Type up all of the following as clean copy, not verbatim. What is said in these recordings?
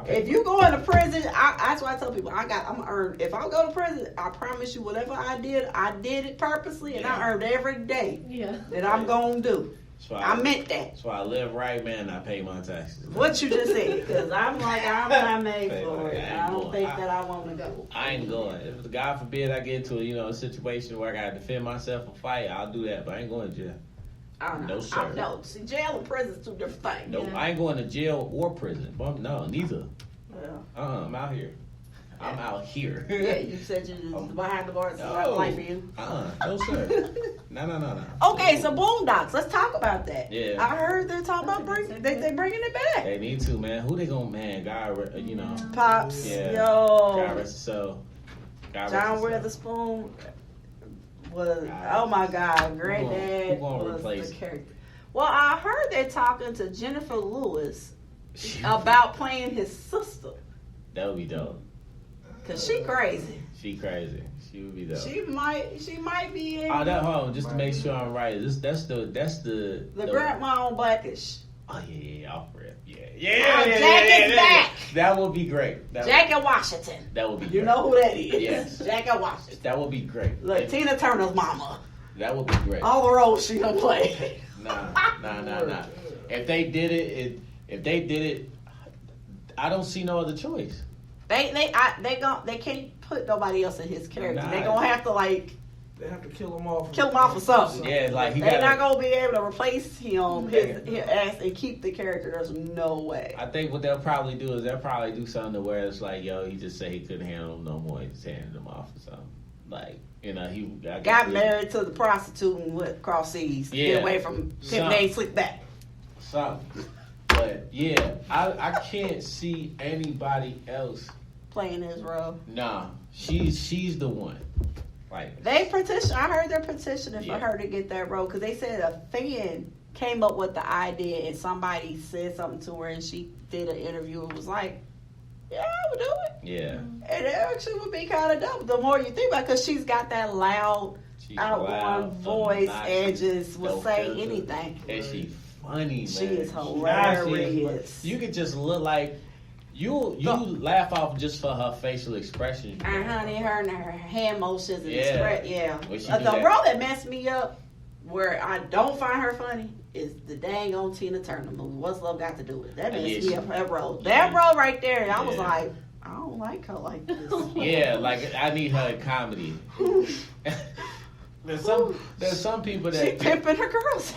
If you go into prison, that's why I tell people I'm earned. If I go to prison, I promise you, whatever I did it purposely, and I earned every day that I'm gonna do. I meant that. So I live right, man. I pay my taxes. What you just said, because I'm not made for it. I don't think that I want to go. I ain't going. If God forbid I get into a situation where I gotta defend myself and fight, I'll do that. But I ain't going to jail. I don't know. No, sir. No, see, jail and prison is two different things. Nope, I ain't going to jail or prison. No, neither. Yeah. I'm out here. I'm out here. Yeah, you said you was behind the bars. No. Right life for you. No, sir. No. Okay, so Boondocks. Let's talk about that. Yeah. I heard they're talking about they bringing it back. They need to, man. Who they gonna, man? God, Pops. Yeah. Yo. God rest his soul. John Witherspoon was, oh my God, Granddad was the character. Well, I heard they're talking to Jennifer Lewis about playing his sister. That would be dope. Cause she crazy. She crazy. She would be dope. She might be in. Oh, that hold on, just to make sure I'm right. That's the grandma on Blackish. Oh yeah, off rip. Yeah. Jack is back. That would be great. Jack in Washington. That would be. You know who that is? Yes. Jack in Washington. That would be great. Look, Tina Turner's mama. That would be great. All the roles she done played. Nah. If they did it, I don't see no other choice. They can't put nobody else in his character. Nah. They gonna have to They have to kill him off. For something. Yeah, like they're not gonna be able to replace him his ass and keep the character. There's no way. I think what they'll probably do is they'll probably do something where it's like, yo, he just said he couldn't handle him no more. He just handed him off or something. Like, he got married to the prostitute and went across seas. Yeah, get away from him. They slick back. Something. But yeah, I can't see anybody else playing his role. Nah, she's the one. Like they petition. I heard they're petitioning for her to get that role because they said a fan came up with the idea and somebody said something to her and she did an interview and was like, "Yeah, I would do it." Yeah, and it actually would be kind of dope. The more you think about it, because she's got that loud, outgoing voice and just will say anything. And she's funny, man. She is hilarious. You could just look like. You laugh off just for her facial expression. Her hand motions and express. Yeah. The role that messed me up, where I don't find her funny, is the dang on Tina Turner movie. What's Love Got to Do with it? That messed me up. That role. That role right there, I was like, I don't like her like this. Yeah, like I need her in comedy. There's some people that she pimping her girls.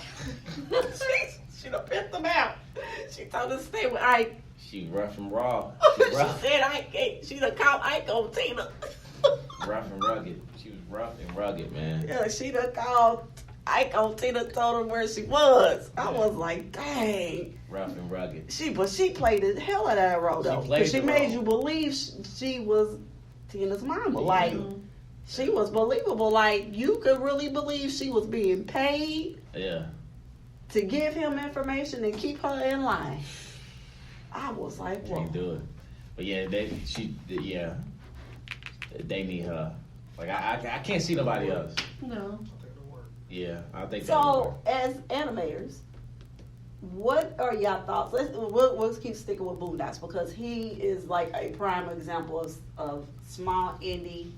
she done pimped them out. She told us to stay with Ike. She rough and raw. She said she done called Ike on Tina. Rough and rugged. She was rough and rugged, man. Yeah, she done called Ike on Tina, told her where she was. I was like, dang. Rough and rugged. But she played the hell out of that role, though. Because she made you believe she was Tina's mama. Like, she was believable. Like, you could really believe she was being paid. Yeah. To give him information and keep her in line. I was like, whoa. Can't do it. But yeah, they need her. Like I can't see nobody else. No. Yeah, I think. So as animators, what are y'all thoughts? Let's keep sticking with Boondocks because he is like a prime example of small indie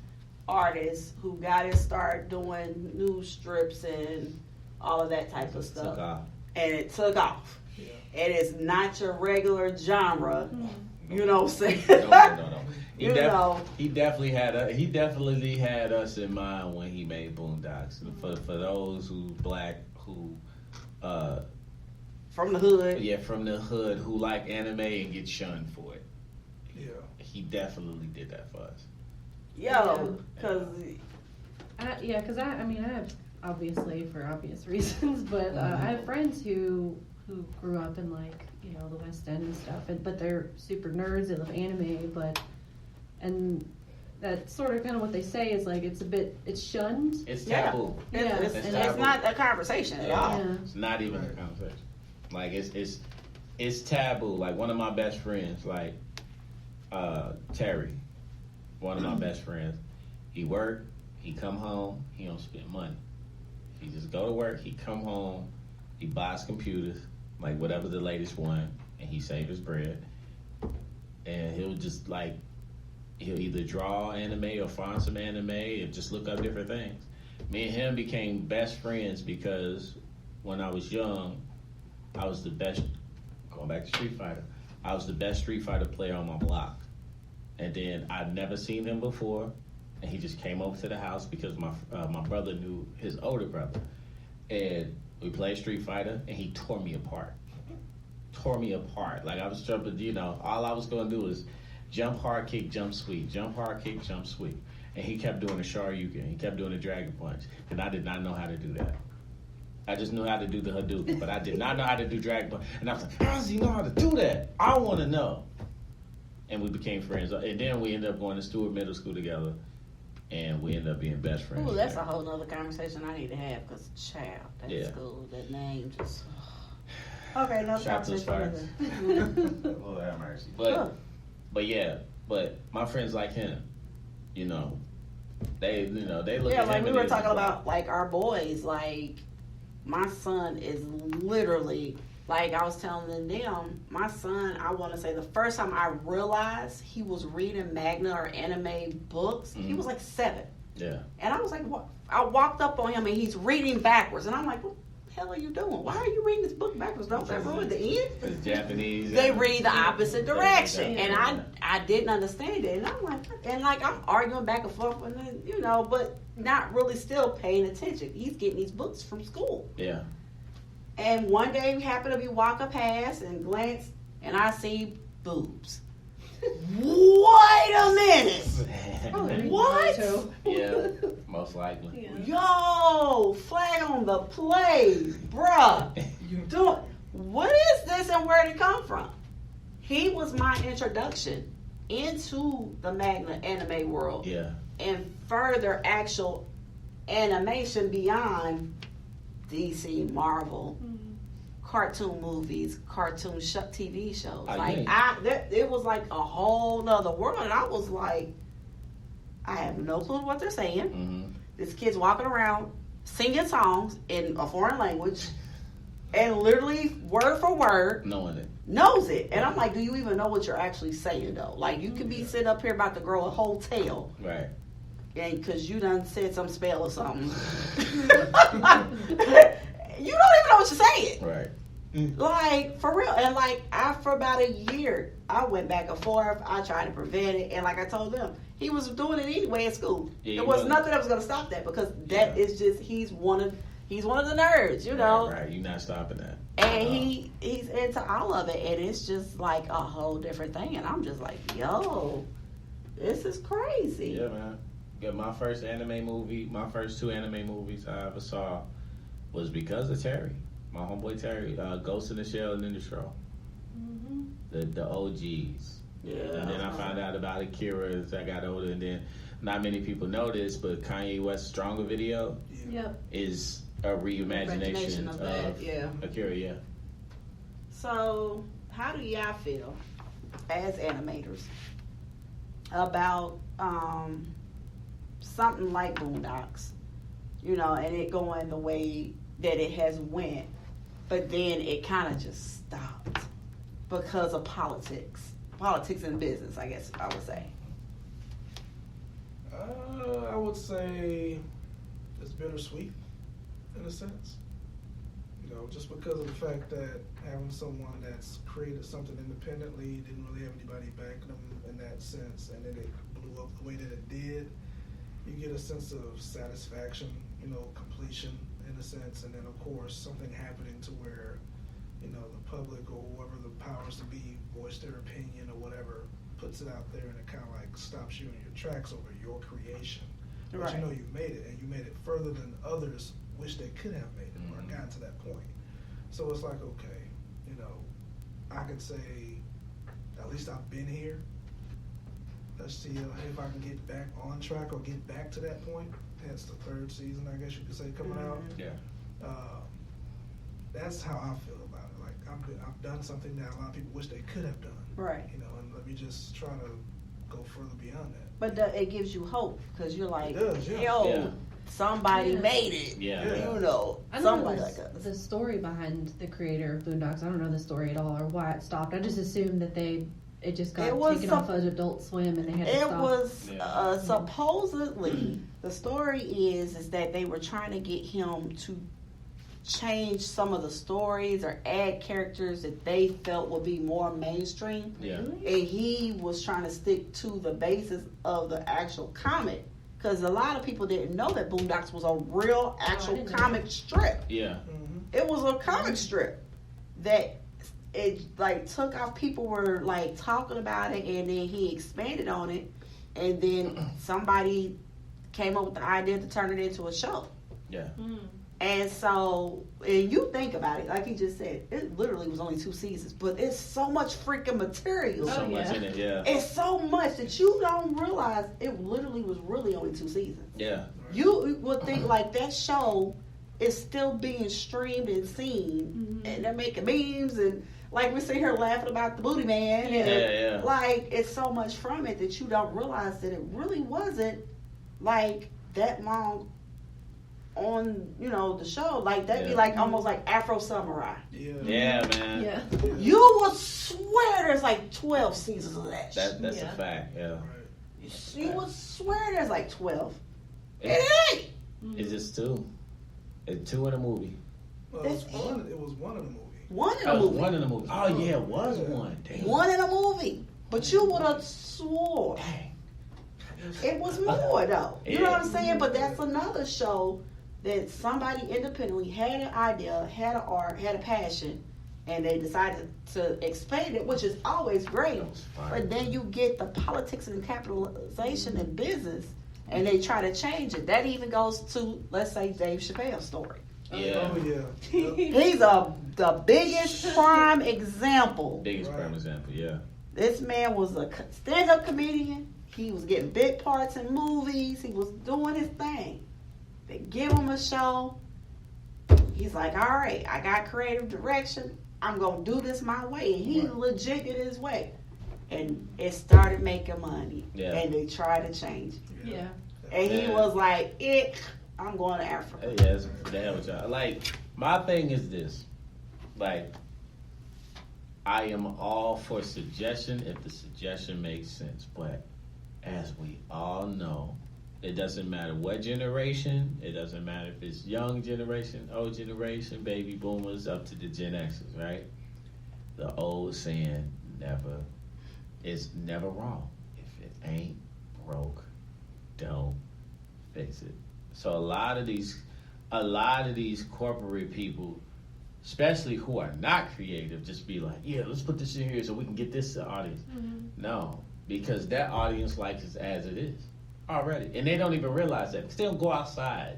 artists who got to start doing news strips and all of that type of stuff. Took off. And it took off. Yeah. It is not your regular genre. Mm-hmm. You know what I'm saying? No. He definitely had us in mind when he made Boondocks. Mm-hmm. For those who from the hood. Yeah, from the hood who like anime and get shunned for it. Yeah. He definitely did that for us. Yo, because I have obviously for obvious reasons, but I have friends who grew up in the West End and stuff, but they're super nerds. They love anime, and that's sort of kind of what they say is like it's shunned. It's taboo. Yeah. It's not a conversation at all. Yeah. It's not even a conversation. Like it's taboo. Like one of my best friends, like Terry, one of my best friends, he work, he come home, he don't spend money. He just go to work, he come home, he buys computers, like whatever the latest one, and he save his bread. And and he'll just like he'll either draw anime or find some anime and just look up different things. Me and him became best friends because when I was young, I was the best. Going back to Street Fighter, I was the best Street Fighter player on my block, and then I'd never seen him before, and he just came over to the house because my brother knew his older brother, and we played Street Fighter, and he tore me apart. Like I was jumping, all I was going to do was jump hard, kick, jump sweep, jump hard, kick, jump sweep. And he kept doing the Shoryuken, he kept doing the Dragon Punch, and I did not know how to do that. I just knew how to do the Hadouken, but I did not know how to do Dragon Punch. And I was like, how does he know how to do that? I want to know. And we became friends. And then we ended up going to Stewart Middle School together, and we ended up being best friends. Ooh, that's a whole nother conversation I need to have, because, child, that school, that name just... Okay, another conversation. Lord have mercy. But my friends like him, they look at him. Yeah, like we were talking about, like, our boys. Like, my son is literally, like I was telling them, my son, I want to say the first time I realized he was reading manga or anime books, he was like 7. Yeah. And I was like, what? I walked up on him and he's reading backwards, and I'm like, what the hell are you doing? Why are you reading this book backwards? Don't that ruin the end? It's Japanese. They read the opposite direction, and I didn't understand it, and I'm like, I'm arguing back and forth with him, but not really still paying attention. He's getting these books from school. Yeah. And one day we happened to be walking past and glance, and I see boobs. Wait a minute. What? Yeah, most likely. Yeah. Yo, flag on the play, bruh. What is this and where did it come from? He was my introduction into the manga anime world. Yeah. And further actual animation beyond DC, Marvel, cartoon movies, cartoon TV shows. It was like a whole nother world. And I was like, I have no clue what they're saying. Mm-hmm. This kid's walking around singing songs in a foreign language and literally word for word knows it. And I'm like, do you even know what you're actually saying though? Like, you could be sitting up here about to grow a whole tail. Right. And because you done said some spell or something. You don't even know what you're saying. Right. Like, for real. And like, for about a year, I went back and forth. I tried to prevent it. And like I told them, he was doing it anyway at school. Yeah, there was nothing that was going to stop that, because that is just, he's one of the nerds, Right. You're not stopping that. And he's into all of it. And it's just like a whole different thing. And I'm just like, yo, this is crazy. Yeah, man. Yeah, my first 2 anime movies I ever saw was because of Terry. My homeboy Terry, Ghost in the Shell and Ninja Scroll. Mm-hmm. The OGs. Yeah. And then I found out about Akira as I got older, and then not many people know this, but Kanye West's Stronger video is a reimagination of Akira, yeah. So, how do y'all feel as animators about something like Boondocks, and it going the way that it has went, but then it kind of just stopped because of politics and business, I guess I would say. I would say it's bittersweet in a sense. Just because of the fact that having someone that's created something independently, didn't really have anybody backing them in that sense, and then it blew up the way that it did, you get a sense of satisfaction, completion in a sense, and then of course something happening to where, the public or whoever the powers to be voice their opinion or whatever, puts it out there, and it kind of like stops you in your tracks over your creation. But you made it, and you made it further than others wish they could have made it or gotten to that point. So it's like, okay, I could say, at least I've been here. Let's see if I can get back on track or get back to that point. Hence the 3rd season, I guess you could say, coming out. Yeah. That's how I feel about it. Like, I've done something that a lot of people wish they could have done. Right. And let me just try to go further beyond that. But it gives you hope, because you're like, it does, somebody made it. Yeah. I don't somebody know like us. the story behind the creator of Boondocks. I don't know the story at all or why it stopped. I just assumed that they it just got It was taken off of Adult Swim and they had to It stop. was Yeah. supposedly the story is that they were trying to get him to change some of the stories or add characters that they felt would be more mainstream. Yeah. And he was trying to stick to the basis of the actual comic. Because a lot of people didn't know that Boondocks was a real, actual didn't know. comic strip. Yeah. It was a comic strip that it like took off. People were like talking about it, and then he expanded on it, and then somebody came up with the idea to turn it into a show. Yeah. And so, and you think about it, like he just said, it literally was only 2 seasons, but it's so much freaking material. So much yeah. in it. Yeah. It's so much that you don't realize it literally was really only 2 seasons. Yeah. You would think like that show is still being streamed and seen, and they're making memes, and like we sit here laughing about the booty man, and Yeah. like it's so much from it that you don't realize that it really wasn't like that long on, you know, the show. Like that'd be Yeah. like almost like Afro Samurai. Yeah, man. Yeah. You would swear there's like 12 seasons of that. That's Yeah. a fact. Yeah. You would swear there's like 12. It- It ain't. It's just 2. It's 2 in a movie. Well, it was one. It was one in the movie. One in That a was movie. 1 in the movie. Oh yeah, it was 1. Damn. One in a movie. But you would have swore Dang. it was more though. You know what I'm Yeah. saying? But that's another show that somebody independently had an idea, had an art, had a passion, and they decided to expand it, which is always great. That was fire. But then you get the politics and capitalization in business, and they try to change it. That even goes to, let's say, Dave Chappelle's story. Yeah. Oh yeah. Yep. He's the biggest prime example. Biggest Right. prime example. Yeah. This man was a stand-up comedian. He was getting big parts in movies. He was doing his thing. They give him a show. He's like, all right, I got creative direction. I'm going to do this my way. And he Right. legit did it his way. And it started making money. Yeah. And they tried to change. Yeah. And he Yeah. was like, I'm going to Africa. Hey, yes, damn it, y'all. Like, my thing is this. Like, I am all for suggestion if the suggestion makes sense. But as we all know, it doesn't matter what generation. It doesn't matter if it's young generation, old generation, baby boomers, up to the Gen Xers, right? The old saying is never wrong. If it ain't broke, don't fix it. So a lot of these corporate people, especially who are not creative, just be like, yeah, let's put this in here so we can get this audience. No, because that audience likes it as it is already, and they don't even realize that. Because they don't go outside.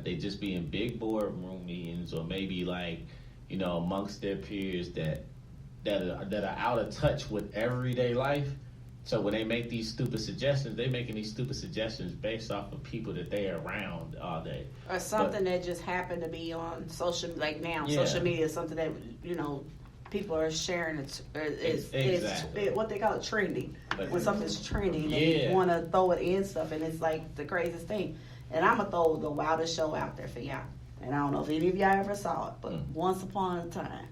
They just be in big boardroom meetings, or maybe like, you know, amongst their peers that are out of touch with everyday life. So when they make these stupid suggestions, they're making these stupid suggestions based off of people that they're around all day. Or something that just happened to be on social, like now, Yeah. social media is something that, you know, people are sharing. It's Exactly. what they call it, trending. But- When something's trending, they Yeah. want to throw it in stuff, and it's like the craziest thing. And I'm going to throw the wildest show out there for y'all. And I don't know if any of y'all ever saw it, but Once Upon a Time.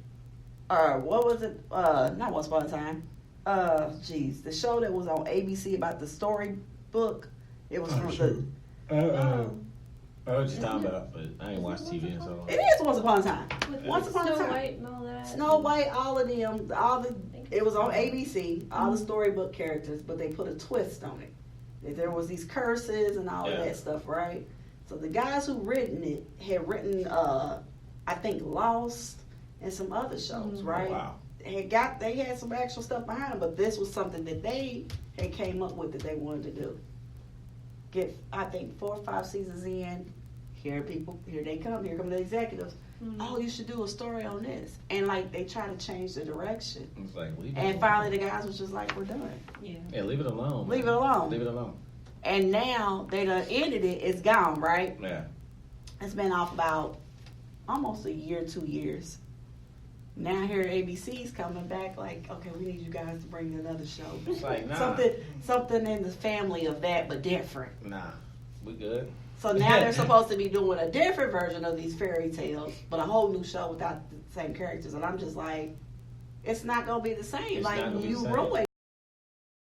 Or what was it? Not Once Upon a Time. The show that was on ABC about the storybook. It was from the. I know what you're talking about, but I ain't watched TV in so long. It is Once Upon a Time. With Once Upon a Snow Time. White and all that. Snow White, all of them, it was on ABC, all the storybook characters, but they put a twist on it. That there was these curses and all of Yeah. that stuff, right? So the guys who written it had written, I think, Lost and some other shows, right? Wow. They had some actual stuff behind them, but this was something that they had came up with that they wanted to do. Get, I think, 4 or 5 seasons in, here they come the executives. Oh, you should do a story on this. And like they try to change the direction. It's like, And finally the guys was just like, we're done. yeah, leave it alone. Leave man. it alone. Leave it alone. And now they done ended it, it's gone, right? Yeah. It's been off about almost a year, 2 years. Now here ABC's coming back like, okay, we need you guys to bring another show. It's like, nah. Something in the family of that, but different. Nah, we good. So now they're supposed to be doing a different version of these fairy tales, but a whole new show without the same characters. And I'm just like, it's not gonna be the same. It's like not gonna be you the same. ruined